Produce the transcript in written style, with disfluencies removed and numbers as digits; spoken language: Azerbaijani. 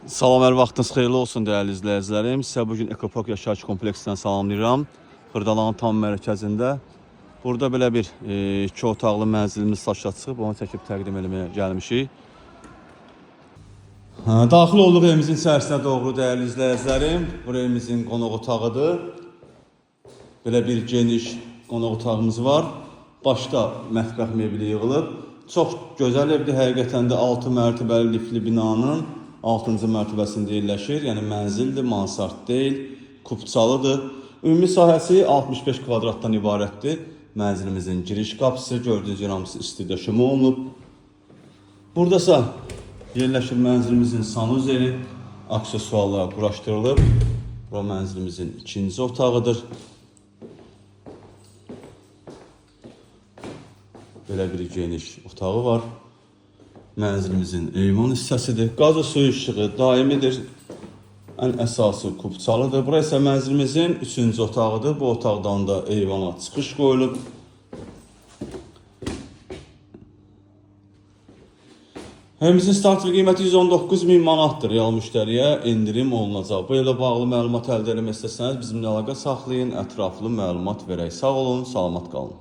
Salam, hər vaxtınız xeyirli olsun dəyərli izləyicilərim. Sizə bugün Ekopark yaşayış kompleksindən salamlayıram. Xırdalanın tam mərkəzində. Burada belə bir 2 otaqlı mənzilimiz satışa çıxıb, onu çəkib təqdim etməyə gəlmişik. Daxil olduq evimizin içərisinə doğru dəyərli izləyicilərim. Bu evimizin qonaq otağıdır. Belə bir geniş qonaq otağımız var. Başda mətbəx mebeli yığılıb. Çox gözəl evdir. Həqiqətən də 6 mərtəbəli lifli binanın 6-cı mərtəbəsində yerləşir. Yəni mənzildir, mansard deyil, kubçalıdır. Ümumi sahəsi 65 kvadratdan ibarətdir. Mənzilimizin giriş qapısı, gördüyünüz yer hamısı isti döşəmə olunub. Buradasa yerləşir mənzilimizin sanuzeli, aksesuarlar quraşdırılıb. Bura mənzilimizin ikinci otağıdır. Belə bir geniş otağı var. Mənzilimizin eyvan hissəsidir. Qazı suyu işığı daimidir. Ən əsası kubçalıdır. Bura isə mənzilimizin 3-cü otağıdır. Bu otaqdan da eyvana çıxış qoyulub. Evimizin start qiyməti 119.000 manatdır. Real müştəriyə endirim olunacaq. Bu ilə bağlı məlumat əldə etmək istəsəniz bizimlə əlaqə saxlayın. Ətraflı məlumat verək. Sağ olun, salamat qalın.